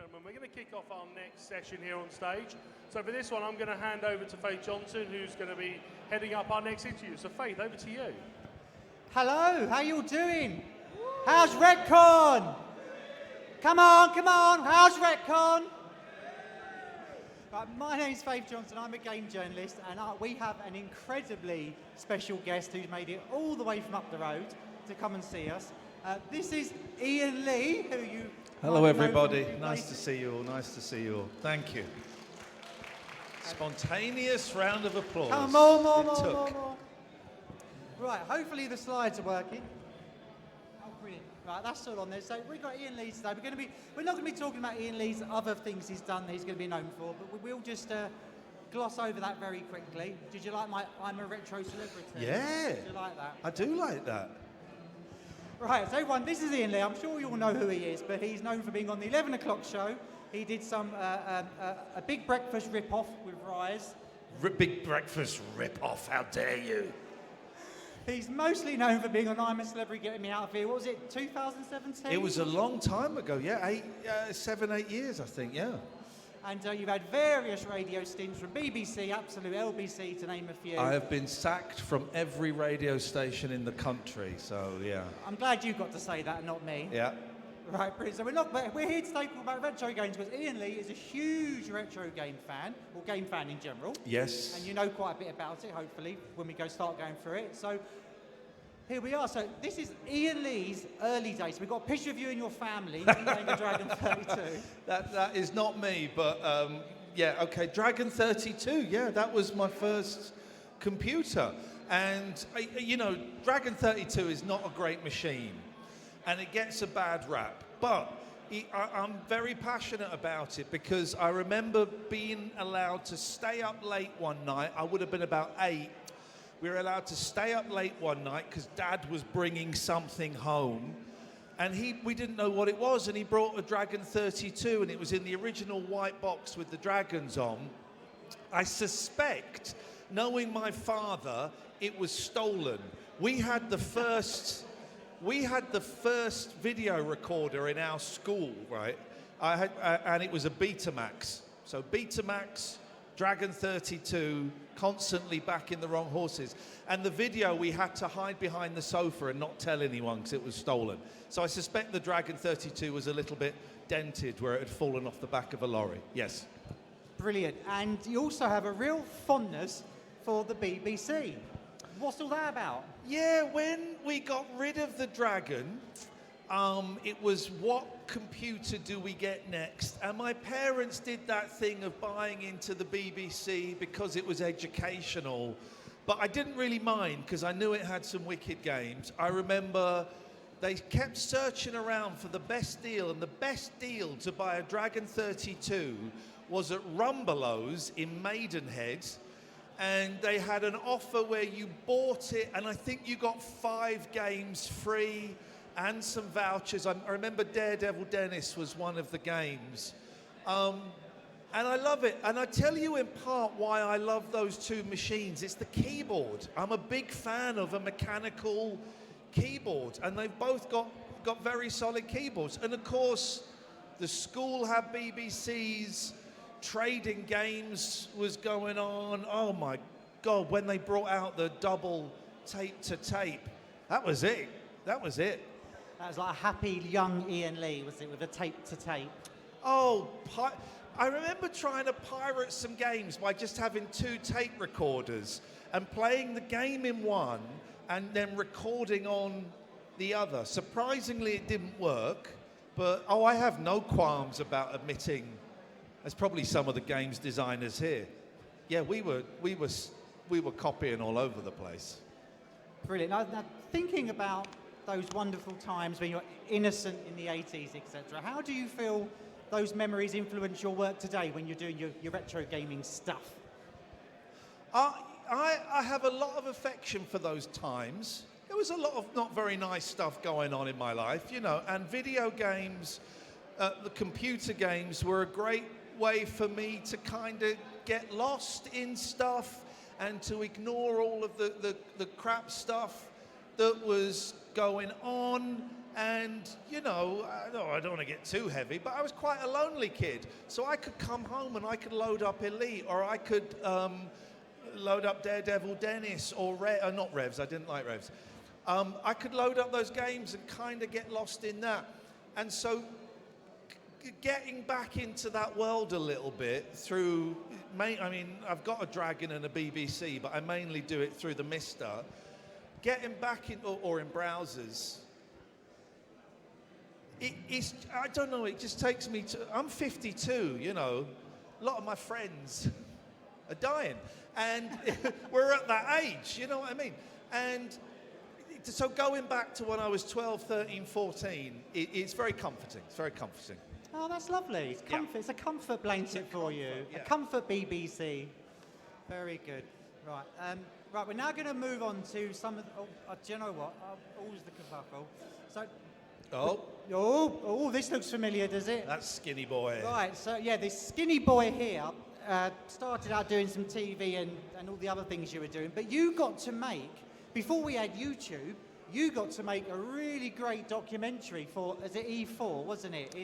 gentlemen, we're going to kick off our next session here on stage. So for this one, I'm going to hand over to Faith Johnson, who's going to be heading up our next interview. So Faith, over to you. Hello, how you all doing? How's Retcon? Come on, how's Retcon? Right, my name's Faith Johnson, I'm a game journalist, and we have an incredibly special guest who's made it all the way from up the road to come and see us. This is Iain Lee, who you... Hello everybody, nice to see you all, Thank you. Spontaneous round of applause. Come on, more. Right, hopefully the slides are working. Oh, brilliant. Right, that's all on there. So we've got Iain Lee today. We're not going to be talking about Iain Lee's other things he's done that he's going to be known for, but we'll just gloss over that very quickly. Did you like my I'm a retro celebrity? Yeah. Did you like that? I do like that. Right, so everyone, this is Iain Lee. I'm sure you all know who he is, but he's known for being on the 11 o'clock show. He did a Big Breakfast rip-off with Rise. Big Breakfast rip-off, how dare you? He's mostly known for being on I'm a Celebrity, Getting Me Out of Here. What was it, 2017? It was a long time ago, yeah, 7, 8 years, I think, yeah. And you've had various radio stints from BBC, Absolute, LBC, to name a few. I have been sacked from every radio station in the country, so yeah. I'm glad you got to say that, not me. Yeah. Right, brilliant. So we're here today talking about retro games because Iain Lee is a huge retro game fan, or game fan in general. Yes. And you know quite a bit about it, hopefully, when we start going through it. So here we are. So this is Iain Lee's early days. So we've got a picture of you and your family playing the Dragon 32. That is not me, but yeah, okay. Dragon 32, yeah, that was my first computer. And, you know, Dragon 32 is not a great machine. And it gets a bad rap. But I'm very passionate about it because I remember being allowed to stay up late one night. I would have been about 8. We were allowed to stay up late one night because Dad was bringing something home. And we didn't know what it was. And he brought a Dragon 32 and it was in the original white box with the dragons on. I suspect, knowing my father, it was stolen. We had the first video recorder in our school, right? And it was a Betamax. So Betamax, Dragon 32, constantly backing the wrong horses. And the video we had to hide behind the sofa and not tell anyone because it was stolen. So I suspect the Dragon 32 was a little bit dented where it had fallen off the back of a lorry. Yes. Brilliant. And you also have a real fondness for the BBC. What's all that about? Yeah, when we got rid of the Dragon, it was what computer do we get next? And my parents did that thing of buying into the BBC because it was educational. But I didn't really mind because I knew it had some wicked games. I remember they kept searching around for the best deal, and the best deal to buy a Dragon 32 was at Rumbelows in Maidenhead. And they had an offer where you bought it, and I think you got 5 games free and some vouchers. I remember Daredevil Dennis was one of the games. And I love it. And I tell you in part why I love those 2 machines. It's the keyboard. I'm a big fan of a mechanical keyboard, and they've both got very solid keyboards. And of course, the school had BBCs. Trading games was going on. Oh my God, when they brought out the double tape to tape, that was it. That was like a happy young Iain Lee, was it, with a tape to tape? Oh, I remember trying to pirate some games by just having 2 tape recorders and playing the game in one and then recording on the other. Surprisingly, it didn't work, but I have no qualms about admitting. There's probably some of the games designers here. Yeah, we were copying all over the place. Brilliant. Now thinking about those wonderful times when you're innocent in the 80s, etc., how do you feel those memories influence your work today when you're doing your retro gaming stuff? I have a lot of affection for those times. There was a lot of not very nice stuff going on in my life, you know, and video games, the computer games were a great way for me to kind of get lost in stuff and to ignore all of the crap stuff that was going on And, you know, I don't want to get too heavy, but I was quite a lonely kid. So I could come home and I could load up Elite, or I could load up Daredevil Dennis, or not Revs, I didn't like Revs. I could load up those games and kind of get lost in that. And so getting back into that world a little bit through, I mean, I've got a Dragon and a BBC, but I mainly do it through the Mister. Getting back in, or in browsers, it's, I don't know, it just takes me to, I'm 52, you know, a lot of my friends are dying, and we're at that age, you know what I mean? And so going back to when I was 12, 13, 14, it's very comforting, it's very comforting. Oh, that's lovely. It's comfort. Yeah. It's a comfort blanket for you. Yeah. A comfort BBC. Very good. Right. Right. We're now going to move on to some of. Do you know what? Always the kerfuffle. So. Oh, this looks familiar, does it? That's Skinny Boy. Right. So yeah, this Skinny Boy here started out doing some TV and all the other things you were doing, but you got to make, before we had YouTube, you got to make a really great documentary for, is it E4, wasn't it?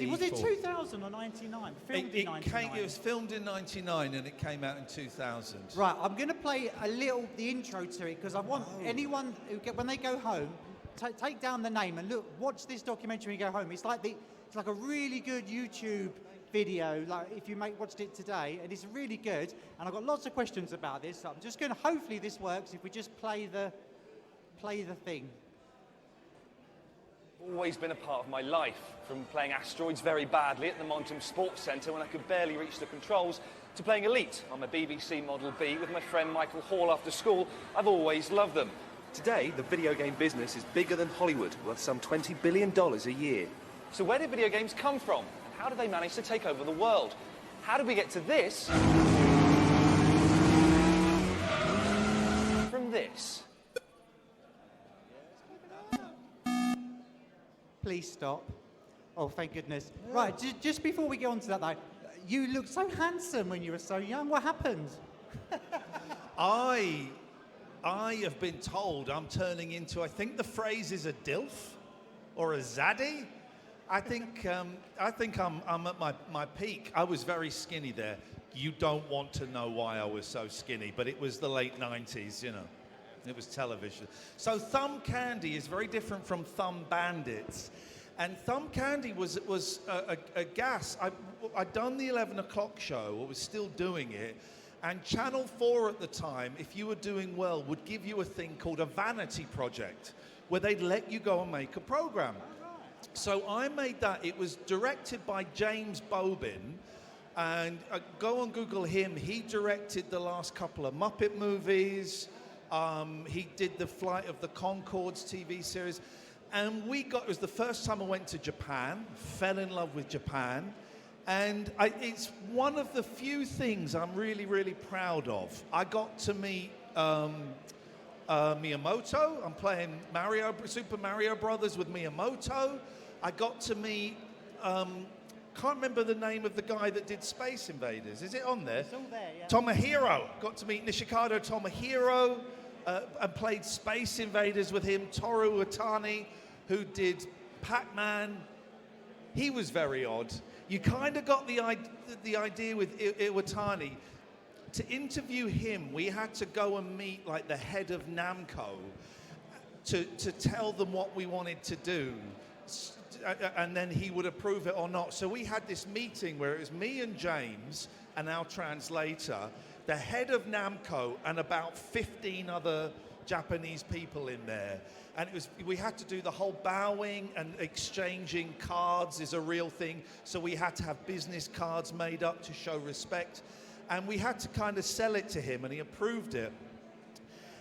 Was it 2000 or 99? Filmed in 99. It was filmed in 99 and it came out in 2000. Right, I'm going to play the intro to it, because I want anyone, when they go home, take down the name and look, watch this documentary when you go home. It's like a really good YouTube video, like if you watched it today, and it's really good. And I've got lots of questions about this, so I'm just going to, hopefully this works if we just play the thing. Always been a part of my life, from playing asteroids very badly at the Montum Sports Centre when I could barely reach the controls, to playing Elite on my BBC Model B with my friend Michael Hall after school. I've always loved them. Today, the video game business is bigger than Hollywood, worth some $20 billion a year. So where did video games come from? And how did they manage to take over the world? How did we get to this from this? Please stop. Oh, thank goodness. Right, just before we get on to that, though, you looked so handsome when you were so young. What happened? I have been told I'm turning into, I think the phrase is a DILF or a zaddy. I think I'm at my peak. I was very skinny there. You don't want to know why I was so skinny, but it was the late 90s, you know. It was television. So Thumb Candy is very different from Thumb Bandits. And Thumb Candy was a gas. I'd done the 11 o'clock show, I was still doing it. And Channel 4 at the time, if you were doing well, would give you a thing called a vanity project, where they'd let you go and make a program. So I made that. It was directed by James Bobin. And go and Google him. He directed the last couple of Muppet movies. He did the Flight of the Conchords TV series. And it was the first time I went to Japan, fell in love with Japan. And it's one of the few things I'm really, really proud of. I got to meet Miyamoto. I'm playing Super Mario Brothers with Miyamoto. I got to meet, can't remember the name of the guy that did Space Invaders. Is it on there? It's all there, yeah. Tomohiro. Got to meet Nishikado Tomohiro and played Space Invaders with him. Toru Otani, who did Pac-Man. He was very odd. You kind of got the idea with Iwatani. To interview him, we had to go and meet like the head of Namco to tell them what we wanted to do. And then he would approve it or not. So we had this meeting where it was me and James and our translator, the head of Namco, and about 15 other Japanese people in there. And we had to do the whole bowing, and exchanging cards is a real thing. So we had to have business cards made up to show respect. And we had to kind of sell it to him, and he approved it.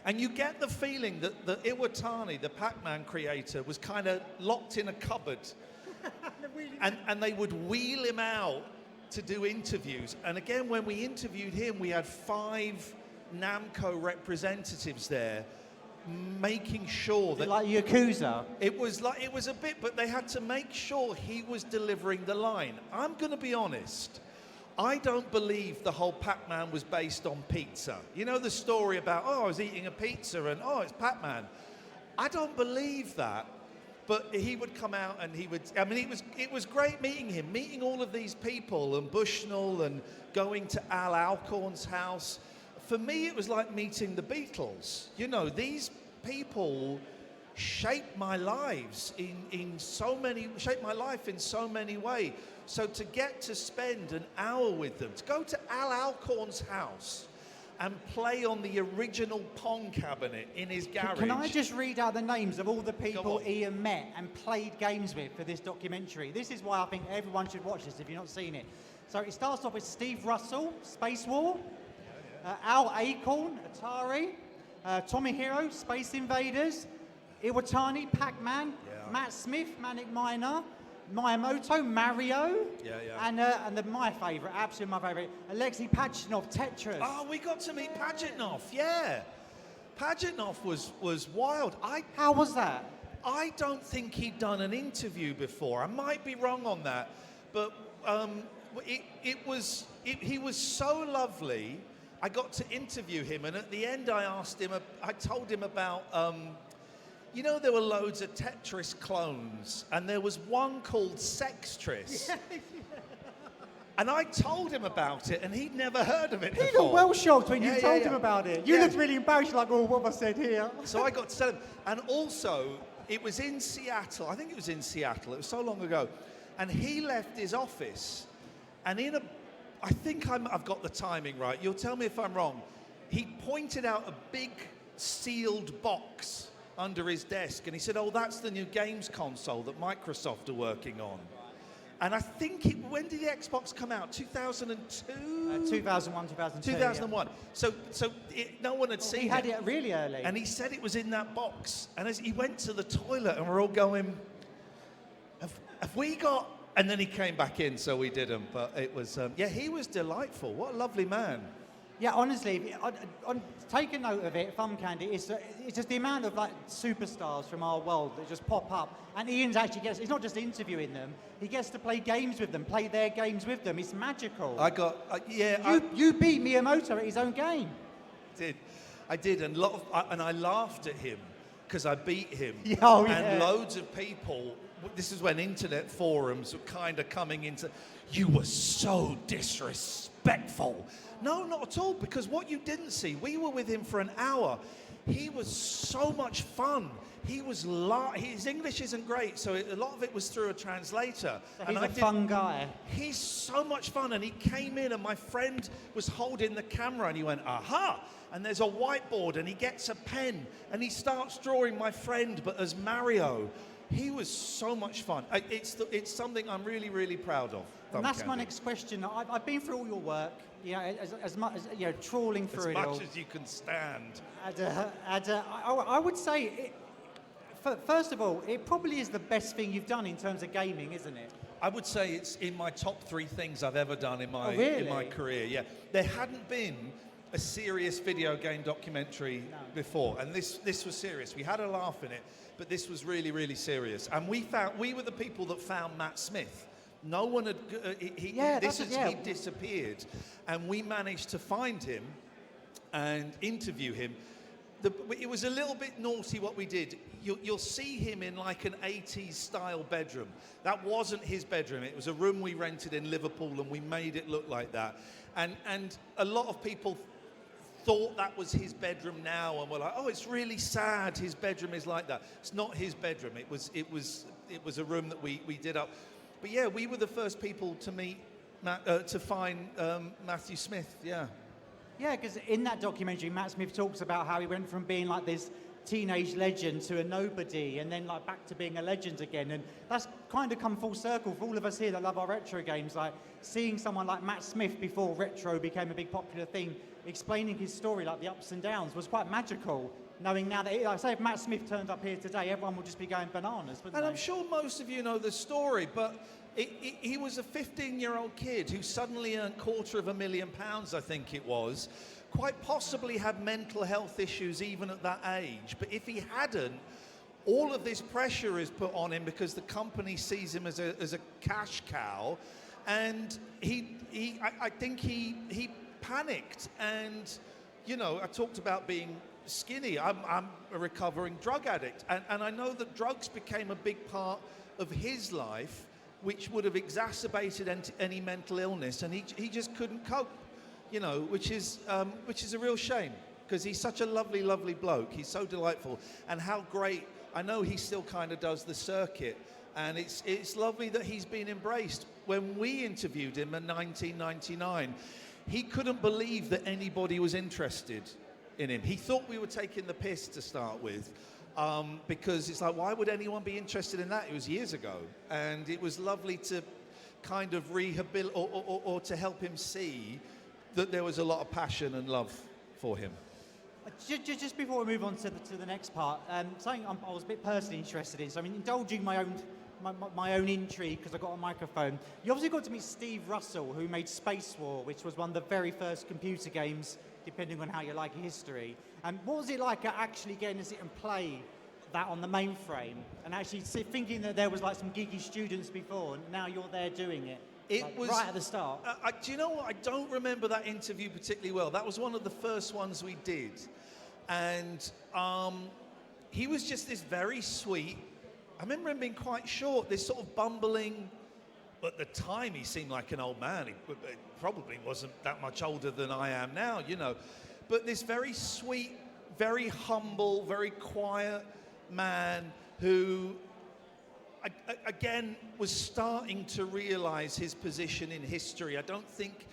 And you get the feeling that the Iwatani, the Pac-Man creator, was kind of locked in a cupboard. and they would wheel him out to do interviews. And again, when we interviewed him, we had 5 Namco representatives there, making sure that... Like Yakuza? It was a bit, but they had to make sure he was delivering the line. I'm going to be honest. I don't believe the whole Pac-Man was based on pizza. You know the story about, I was eating a pizza and, it's Pac-Man. I don't believe that. But he would come out and he would, I mean, it was great meeting him, meeting all of these people and Bushnell and going to Al Alcorn's house. For me, it was like meeting the Beatles. You know, these people shaped my lives shaped my life in so many ways. So to get to spend an hour with them, to go to Al Alcorn's house and play on the original Pong cabinet in his garage. Can I just read out the names of all the people on. Iain met and played games with for this documentary? This is why I think everyone should watch this if you've not seen it. So it starts off with Steve Russell, Space War, Al Acorn, Atari, Tomohiro, Space Invaders, Iwatani, Pac-Man, Matt Smith, Manic Miner, Miyamoto, Mario, and my favourite, absolutely my favourite, Alexei Pajitnov, Tetris. Oh, we got to meet Pajitnov, yeah. Pajitnov was wild. How was that? I don't think he'd done an interview before. I might be wrong on that, but he was so lovely. I got to interview him, and at the end I told him about, you know, there were loads of Tetris clones, and there was one called Sextris. And I told him about it, and he'd never heard of it before. He got well shocked when you told him about it. You looked really embarrassed, like, oh, what have I said here? So I got to tell him. And also, it was in Seattle. I think it was in Seattle. It was so long ago. And he left his office, and I think I've got the timing right. You'll tell me if I'm wrong. He pointed out a big sealed box under his desk, and he said, oh, that's the new games console that Microsoft are working on. And I think when did the Xbox come out? 2002? 2001, 2002. 2001. Yeah. So no one had seen it. He had it really early. And he said it was in that box. And as he went to the toilet, and we're all going, have we got... And then he came back in, so we didn't. But it was, he was delightful. What a lovely man. Yeah, honestly, take a note of it, Thumb Candy. It's just the amount of like superstars from our world that just pop up. And Ian's actually he's not just interviewing them, he gets to play games with them, play their games with them. It's magical. You beat Miyamoto at his own game. I did, and I laughed at him because I beat him. And loads of people, this is when internet forums were kind of coming into, you were so disrespectful. No, not at all, because what you didn't see, we were with him for an hour. He was so much fun. His English isn't great, so a lot of it was through a translator. So he's a fun guy. He's so much fun, and he came in, and my friend was holding the camera, and he went, aha! And there's a whiteboard, and he gets a pen, and he starts drawing my friend, but as Mario. He was so much fun. It's something I'm really, really proud of. And that's my next question. I've been through all your work, you know, as much as, you know, trawling through it all. As much as you can stand. I would say, first of all, it probably is the best thing you've done in terms of gaming, isn't it? I would say it's in my top 3 things I've ever done in my career. Yeah, there hadn't been a serious video game documentary before, and this was serious. We had a laugh in it, but this was really, really serious. And we were the people that found Matt Smith. No one had, he disappeared. And we managed to find him and interview him. It was a little bit naughty what we did. You'll see him in like an 80s style bedroom. That wasn't his bedroom. It was a room we rented in Liverpool, and we made it look like that. And a lot of people thought that was his bedroom now, and were like, oh, it's really sad his bedroom is like that. It's not his bedroom. It was a room that we did up. But yeah, we were the first people to meet to find Matthew Smith. Yeah, because in that documentary, Matt Smith talks about how he went from being like this teenage legend to a nobody, and then like back to being a legend again. And that's kind of come full circle for all of us here that love our retro games. Like seeing someone like Matt Smith before retro became a big popular thing, explaining his story, like the ups and downs, was quite magical. Knowing now that, like I say, if Matt Smith turned up here today, everyone would just be going bananas, wouldn't they? I'm sure most of you know the story, but he was a 15-year-old kid who suddenly earned £250,000, I think it was, quite possibly had mental health issues even at that age. But if he hadn't, all of this pressure is put on him because the company sees him as a cash cow, and I think he panicked. And you know, I talked about being skinny. I'm a recovering drug addict. And I know that drugs became a big part of his life, which would have exacerbated any mental illness. And he just couldn't cope, you know, which is a real shame, because he's such a lovely, lovely bloke. He's so delightful. And how great, I know he still kind of does the circuit. And it's lovely that he's been embraced. When we interviewed him in 1999, he couldn't believe that anybody was interested in him. He thought we were taking the piss to start with, because it's like, why would anyone be interested in that? It was years ago. And it was lovely to kind of rehabilitate or to help him see that there was a lot of passion and love for him. Just before we move on to the next part, something I was a bit personally interested in, so I'm indulging my own intrigue because I got a microphone. You obviously got to meet Steve Russell, who made Space War, which was one of the very first computer games, depending on how you like history. And what was it like actually getting to sit and play that on the mainframe, and actually thinking that there was like some geeky students before, and now you're there doing it? It like, was right at the start. Do you know what? I don't remember that interview particularly well. That was one of the first ones we did, and he was just this very sweet. I remember him being quite short, this sort of bumbling. At the time, he seemed like an old man. He probably wasn't that much older than I am now, you know. But this very sweet, very humble, very quiet man who, again, was starting to realize his position in history. I don't think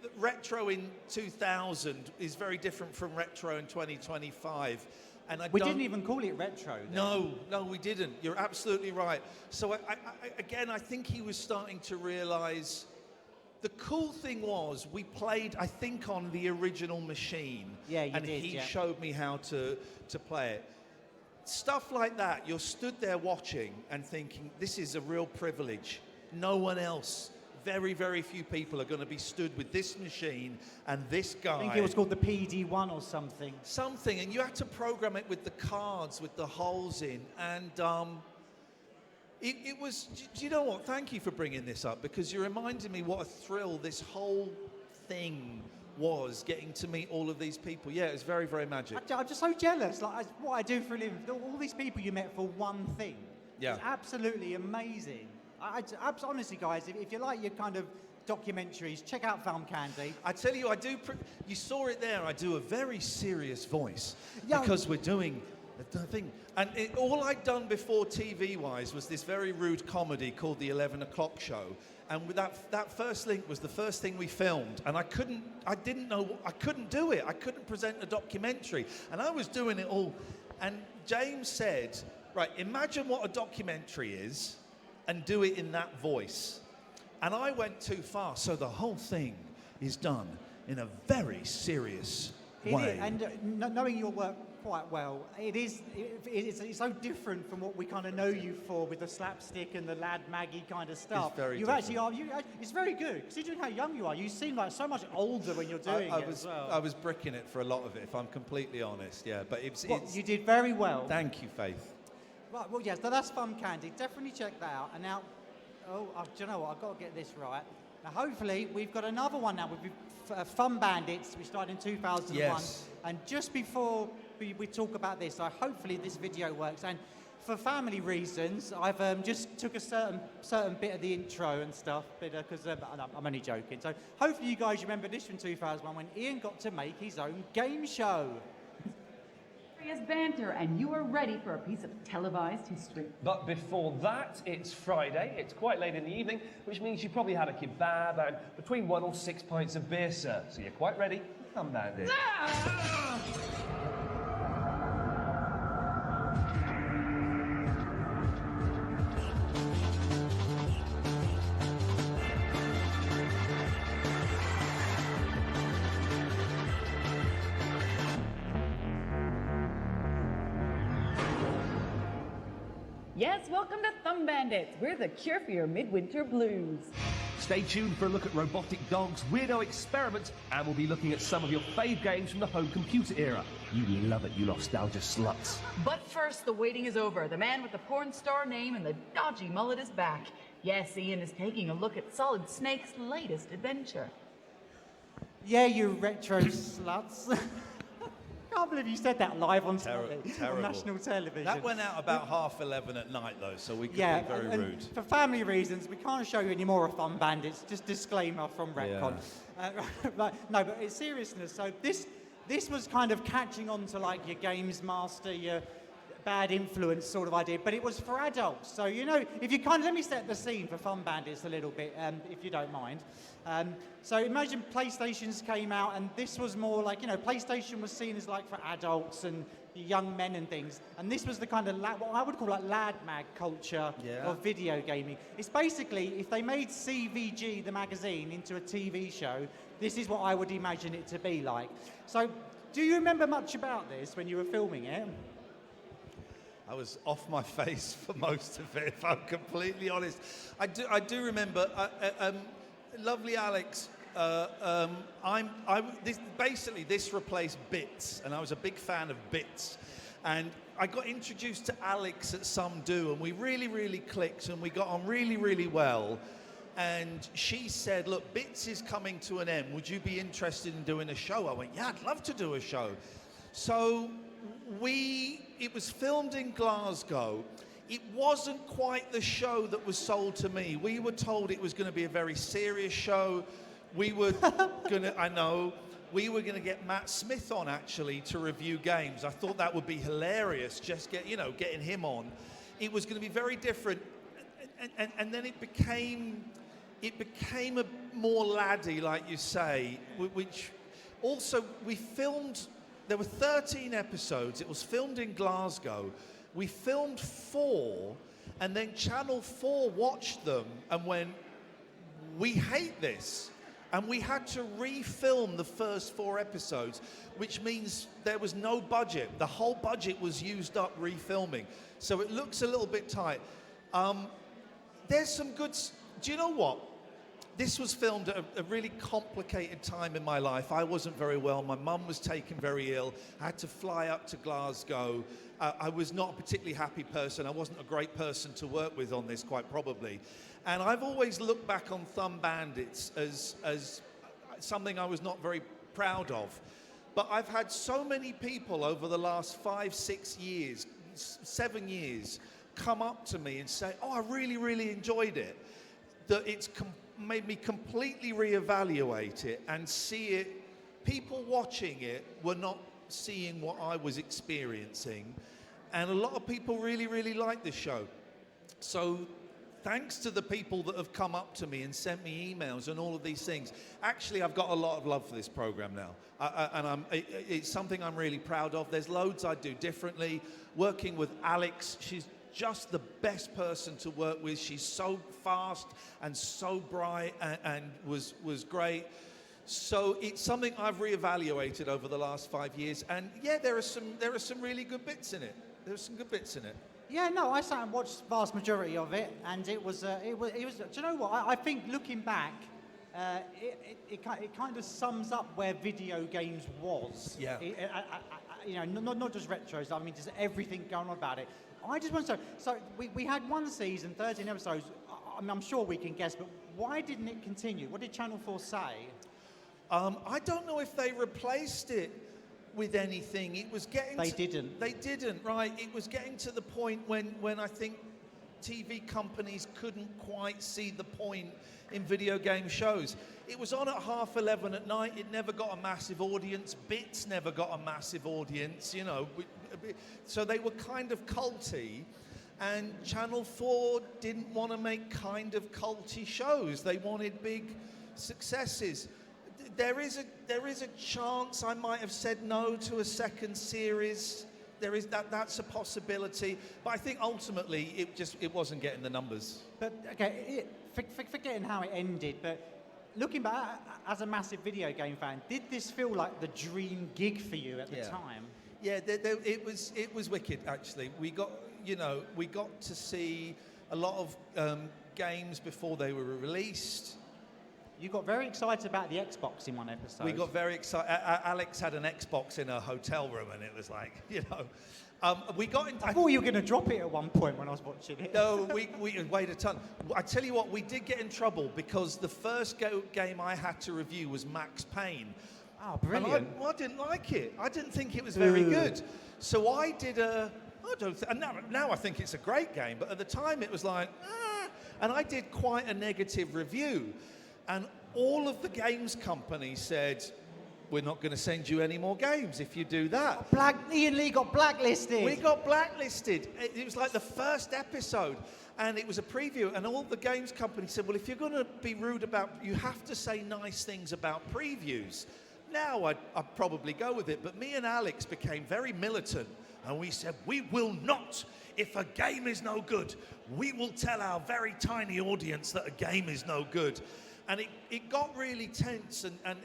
that retro in 2000 is very different from retro in 2025. And we didn't even call it retro then. No, we didn't. You're absolutely right. So I think he was starting to realize the cool thing was we played, I think, on the original machine. Yeah, you and did, he yeah. showed me how to play it. Stuff like that, you're stood there watching and thinking, this is a real privilege. No one else, very, very few people are going to be stood with this machine and this guy. I think it was called the PD-1 or something. Something, and you had to program it with the cards, with the holes in, and it was, do you know what, thank you for bringing this up, because you reminded me what a thrill this whole thing was, getting to meet all of these people. Yeah, it was very, very magic. I'm just so jealous. Like, what I do for a living, all these people you met for one thing. Yeah. It's absolutely amazing. Honestly, guys, if you like your kind of documentaries, check out Film Candy. I tell you, you saw it there, I do a very serious voice, Yeah. because we're doing the thing. And all I'd done before TV-wise was this very rude comedy called The 11 O'Clock Show. And with that first link was the first thing we filmed. And I couldn't do it. I couldn't present a documentary. And I was doing it all. And James said, right, imagine what a documentary is and do it in that voice. And I went too far. So the whole thing is done in a very serious way. And knowing your work quite well, it's so different from what we kind of know you for with the slapstick and the lad Maggie kind of stuff. It's very it's very good, considering how young you are. You seem like so much older when you're doing it as well. I was bricking it for a lot of it, if I'm completely honest, yeah. But you did very well. Thank you, Faith. Right, well, yes, so that's Fun Candy. Definitely check that out. And now, do you know what? I've got to get this right. Now, hopefully, we've got another one now. Fun Bandits, we started in 2001. Yes. And just before we talk about this, hopefully this video works. And for family reasons, I've just took a certain bit of the intro and stuff, because I'm only joking. So hopefully you guys remember this from 2001 when Iain got to make his own game show. Serious banter, and you are ready for a piece of televised history. But before that, it's Friday. It's quite late in the evening, which means you probably had a kebab and between 1 or 6 pints of beer, sir. So you're quite ready. Thumb bandit. Yes, welcome to Thumb Bandits. We're the cure for your midwinter blues. Stay tuned for a look at robotic dogs, weirdo experiments, and we'll be looking at some of your fave games from the home computer era. You love it, you nostalgia sluts. But first, the waiting is over. The man with the porn star name and the dodgy mullet is back. Yes, Iain is taking a look at Solid Snake's latest adventure. Yeah, you retro sluts. can't believe you said that live on Terrible. national television. That went out about 11:30 at night, though, so we could Yeah, be very and rude. for family reasons, we can't show you any more of Fun Bandits. Just disclaimer from Retcon. No, but in seriousness, so this was kind of catching on to like your Games Master, your bad influence sort of idea, but it was for adults. So, you know, if you kind of, let me set the scene for Fun Bandits a little bit, if you don't mind. So imagine PlayStations came out, and this was more like, you know, PlayStation was seen as like for adults and young men and things, and this was the kind of what I would call like lad mag culture of video gaming. It's basically, if they made CVG the magazine into a TV show, this is what I would imagine it to be like. So do you remember much about this when you were filming it? I was off my face for most of it, if I'm completely honest. I do remember, lovely Alex, this replaced Bits, and I was a big fan of Bits. And I got introduced to Alex at Some Do, and we really, really clicked, and we got on really, really well. And she said, look, Bits is coming to an end. Would you be interested in doing a show? I went, yeah, I'd love to do a show. So it was filmed in Glasgow. It wasn't quite the show that was sold to me. We were told it was going to be a very serious show. We were going to get Matt Smith on, actually, to review games. I thought that would be hilarious, just getting him on. It was going to be very different. And then it became a more laddie, like you say, which also we filmed. There were 13 episodes. It was filmed in Glasgow. We filmed 4, and then Channel 4 watched them and went, we hate this. And we had to refilm the first 4 episodes, which means there was no budget. The whole budget was used up refilming. So it looks a little bit tight. There's some good... Do you know what? This was filmed at a really complicated time in my life. I wasn't very well. My mum was taken very ill. I had to fly up to Glasgow. I was not a particularly happy person. I wasn't a great person to work with on this, quite probably. And I've always looked back on Thumb Bandits as something I was not very proud of. But I've had so many people over the last 5, 6 years, 7 years, come up to me and say, oh, I really, really enjoyed it. That it's made me completely reevaluate it and see it. People watching it were not seeing what I was experiencing, and a lot of people really, really like this show. So thanks to the people that have come up to me and sent me emails and all of these things. Actually, I've got a lot of love for this program now, and it's something I'm really proud of. There's loads I do differently. Working with Alex, she's just the best person to work with. She's so fast and so bright, and was great. So it's something I've reevaluated over the last 5 years, and yeah, there are some really good bits in it. There's some good bits in it. Yeah, no, I sat and watched the vast majority of it, and it was. Do you know what? I think looking back, it kind of sums up where video games was. Yeah. Not just retros. I mean, just everything going on about it. I just want to say, so we had one season, 13 episodes. I'm sure we can guess, but why didn't it continue? What did Channel 4 say? I don't know if they replaced it with anything. It was getting... They didn't. They didn't, right. It was getting to the point when I think TV companies couldn't quite see the point in video game shows. It was on at 11:30 at night. It never got a massive audience. Bits never got a massive audience, you know. So they were kind of culty, and Channel 4 didn't want to make kind of culty shows. They wanted big successes. There is a chance I might have said no to a second series. There is that's a possibility, but I think ultimately it wasn't getting the numbers. But okay, forgetting how it ended, but looking back as a massive video game fan, did this feel like the dream gig for you at the time? Yeah, it was wicked, actually. We got to see a lot of games before they were released. You got very excited about the Xbox in one episode. We got very excited. Alex had an Xbox in her hotel room, and it was like, we got into... I thought you were going to drop it at one point when I was watching it. No, we weighed a ton. I tell you what, we did get in trouble because the first game I had to review was Max Payne. Oh, And brilliant. I didn't like it. I didn't think it was very good. So I did and now I think it's a great game, but at the time it was like, and I did quite a negative review. And all of the games companies said, we're not going to send you any more games if you do that. Iain Lee got blacklisted. We got blacklisted. It was like the first episode, and it was a preview, and all the games companies said, well, if you're going to be rude you have to say nice things about previews. Now I'd probably go with it, but me and Alex became very militant, and we said, we will not. If a game is no good, we will tell our very tiny audience that a game is no good. And it got really tense, and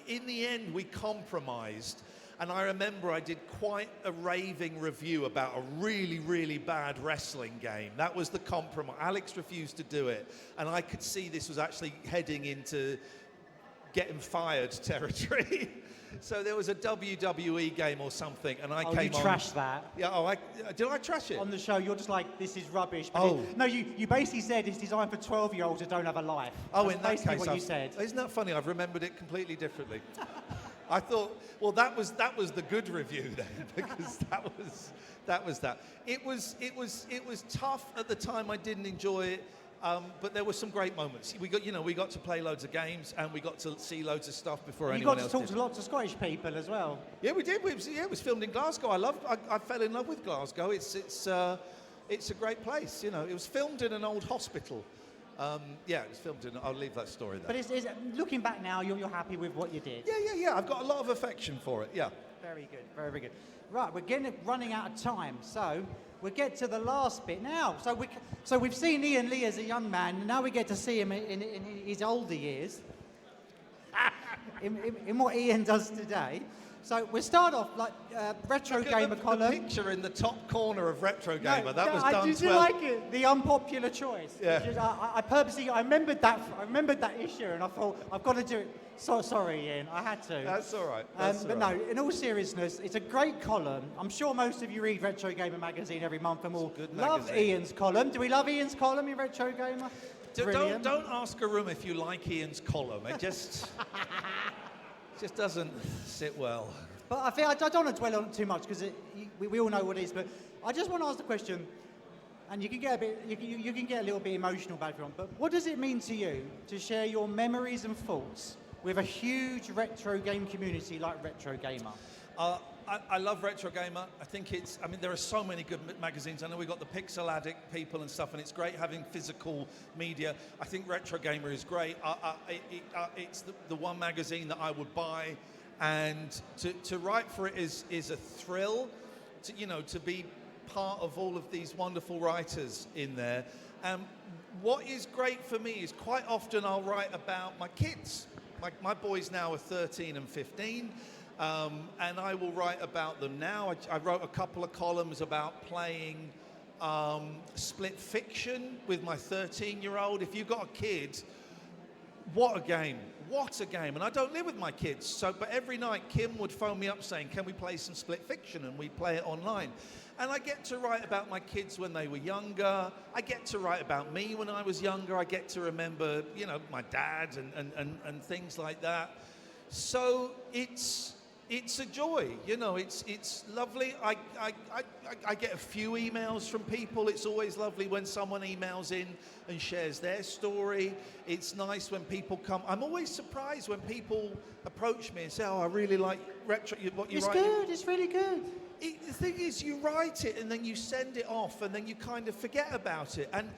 in the end, we compromised. And I remember I did quite a raving review about a really, really bad wrestling game. That was the compromise. Alex refused to do it, and I could see this was actually heading into getting fired territory. So there was a WWE game or something, and I came on. You trashed that. Yeah. Did I trash it? On the show, you're just like, this is rubbish. But Oh. no, you basically said it's designed for 12-years who don't have a life. Oh, That's in that basically case, what you said. Isn't that funny? I've remembered it completely differently. I thought, well, that was the good review then, because that was that. It was tough at the time. I didn't enjoy it. But there were some great moments. We got to play loads of games, and we got to see loads of stuff before You anyone got to else talk did. to lots of Scottish people as well. Yeah, we did. It was filmed in Glasgow. I fell in love with Glasgow. It's a great place. It was filmed in an old hospital. It was filmed in. I'll leave that story there. But it's looking back now, you're happy with what you did. Yeah. I've got a lot of affection for it. Yeah. Very good, very good. Right, we're running out of time, so we'll get to the last bit now. So we've seen Iain Lee as a young man, and now we get to see him in his older years, in what Iain does today. So we'll start off like Retro Gamer column. The picture in the top corner of Retro Gamer, that was I done did like it. The unpopular choice. Yeah. I purposely, I remembered that issue, and I thought, I've got to do it. So sorry, Iain, I had to. That's all right. No, in all seriousness, it's a great column. I'm sure most of you read Retro Gamer magazine every month and will love Ian's column. Do we love Ian's column in Retro Gamer? Don't ask a room if you like Ian's column. It just doesn't sit well. But I don't want to dwell on it too much because we all know what it is. But I just want to ask the question, and you can get a little bit emotional about it if you want. But what does it mean to you to share your memories and thoughts with a huge retro game community like Retro Gamer? I love Retro Gamer. I think there are so many good magazines. I know we've got the Pixel Addict people and stuff, and it's great having physical media. I think Retro Gamer is great. It's the one magazine that I would buy, and to write for it is a thrill. To be part of all of these wonderful writers in there. What is great for me is quite often I'll write about my kids. My boys now are 13 and 15. And I will write about them now. I wrote a couple of columns about playing split fiction with my 13-year-old. If you've got a kid, what a game. What a game. And I don't live with my kids. But every night, Kim would phone me up saying, can we play some split fiction? And we'd play it online. And I get to write about my kids when they were younger. I get to write about me when I was younger. I get to remember, my dad and things like that. So it's a joy, it's lovely. I get a few emails from people. It's always lovely when someone emails in and shares their story. It's nice when people come. I'm always surprised when people approach me and say, I really like retro, what you write. It's good, it's really good. The thing is, you write it and then you send it off and then you kind of forget about it. And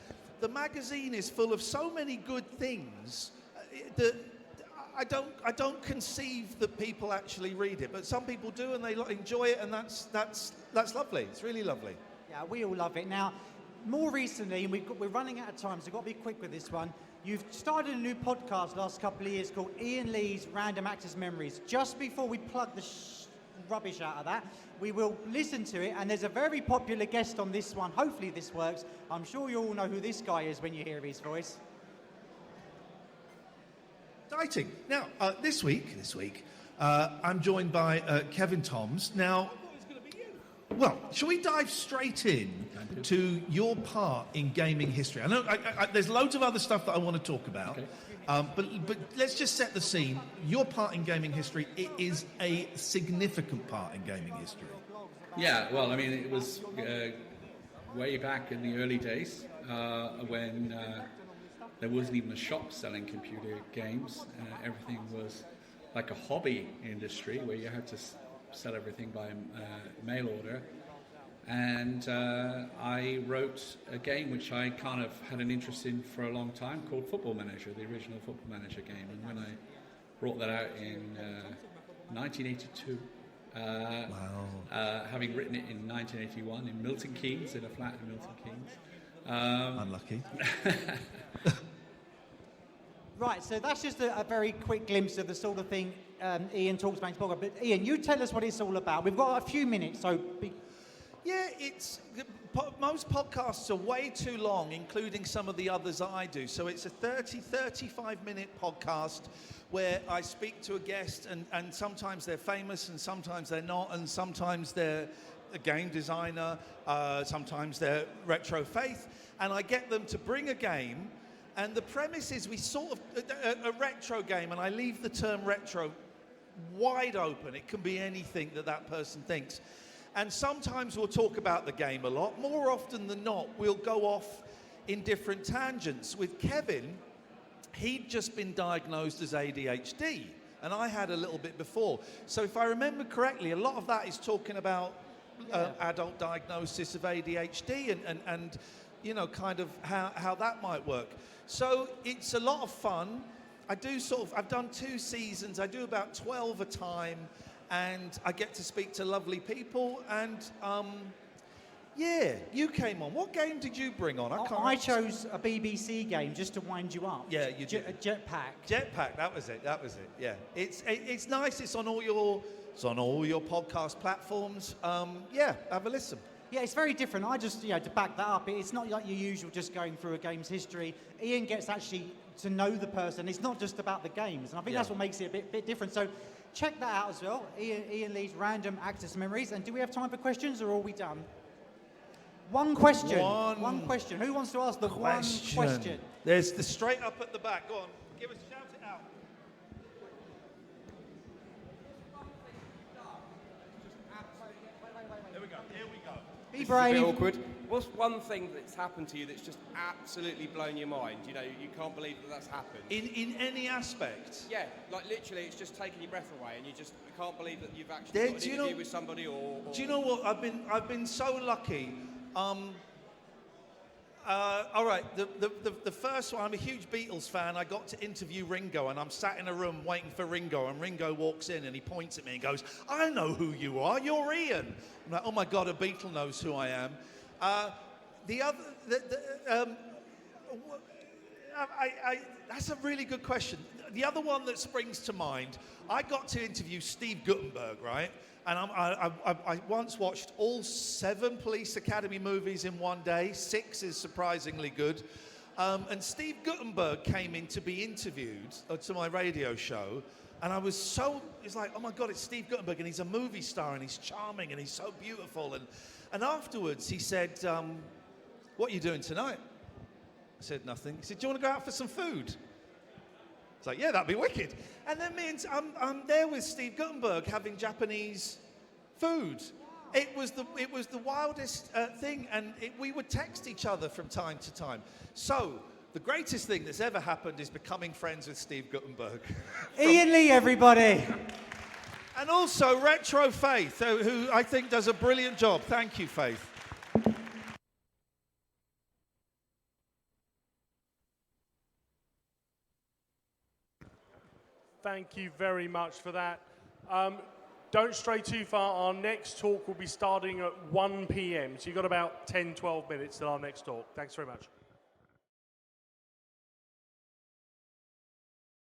the magazine is full of so many good things that I don't conceive that people actually read it, but some people do and they enjoy it, and that's lovely. It's really lovely. Yeah, we all love it. Now, more recently, and we're running out of time, so we've got to be quick with this one. You've started a new podcast last couple of years called Iain Lee's Random Access Memories. Just before we plug the rubbish out of that, we will listen to it, and there's a very popular guest on this one. Hopefully this works. I'm sure you all know who this guy is when you hear his voice. Exciting. Now, this week, I'm joined by Kevin Toms. Now, well, shall we dive straight in to your part in gaming history? I know there's loads of other stuff that I want to talk about. But let's just set the scene. Your part in gaming history, it is a significant part in gaming history. Yeah, well, I mean, it was way back in the early days when there wasn't even a shop selling computer games. Everything was like a hobby industry where you had to sell everything by mail order. And I wrote a game which I kind of had an interest in for a long time called Football Manager, the original Football Manager game. And when I brought that out in 1982, having written it in 1981 in Milton Keynes, in a flat in Milton Keynes. Unlucky. Right, so that's just a very quick glimpse of the sort of thing Iain talks about in his blog. But Iain, you tell us what it's all about. We've got a few minutes, so... Yeah, most podcasts are way too long, including some of the others that I do. So it's a 35-minute podcast where I speak to a guest, and sometimes they're famous, and sometimes they're not, and sometimes they're a game designer, sometimes they're retro faith, and I get them to bring a game, and the premise is we sort of, a retro game, and I leave the term retro wide open. It can be anything that person thinks. And sometimes we'll talk about the game a lot. More often than not, we'll go off in different tangents. With Kevin, he'd just been diagnosed as ADHD, and I had a little bit before. So if I remember correctly, a lot of that is talking about adult diagnosis of ADHD and you know, kind of how that might work. So it's a lot of fun. I've done 2 seasons. I do about 12 a time. And I get to speak to lovely people, and yeah, you came on. What game did you bring on? I chose a BBC game just to wind you up. Yeah, you did. Jetpack. Jetpack, that was it. Yeah, it's nice. It's on all your podcast platforms. Yeah, have a listen. Yeah, it's very different. I just, to back that up, it's not like your usual just going through a game's history. Iain gets actually to know the person. It's not just about the games, and I think that's what makes it a bit different. So check that out as well. Iain Lee's Random Access Memories. And do we have time for questions, or are we done? One question. One question. Who wants to ask the one question? There's the straight up at the back. Go on, give us, shout it out. Here we go. Be brave. It's a bit awkward. What's one thing that's happened to you that's just absolutely blown your mind? You know, you can't believe that's happened. In any aspect? Yeah, like literally, it's just taken your breath away, and you can't believe that you've actually got an interview with somebody, or... Do you know what? I've been so lucky. All right, the first one, I'm a huge Beatles fan. I got to interview Ringo, and I'm sat in a room waiting for Ringo, and Ringo walks in and he points at me and goes, "I know who you are, you're Iain." I'm like, oh my God, a Beatle knows who I am. That's a really good question. The other one that springs to mind, I got to interview Steve Guttenberg, right? And I once watched all 7 Police Academy movies in one day. 6 is surprisingly good. And Steve Guttenberg came in to be interviewed to my radio show. And I was it's like, oh my God, it's Steve Guttenberg, and he's a movie star, and he's charming, and he's so beautiful. And afterwards, he said, "What are you doing tonight?" I said, "Nothing." He said, "Do you want to go out for some food?" It's like, yeah, that'd be wicked. And then I'm there with Steve Guttenberg having Japanese food. It was the wildest thing, and we would text each other from time to time. So the greatest thing that's ever happened is becoming friends with Steve Guttenberg. Iain Lee, everybody. And also Retro Faith, who I think does a brilliant job. Thank you, Faith. Thank you very much for that. Don't stray too far. Our next talk will be starting at 1 p.m. So you've got about 10, 12 minutes till our next talk. Thanks very much.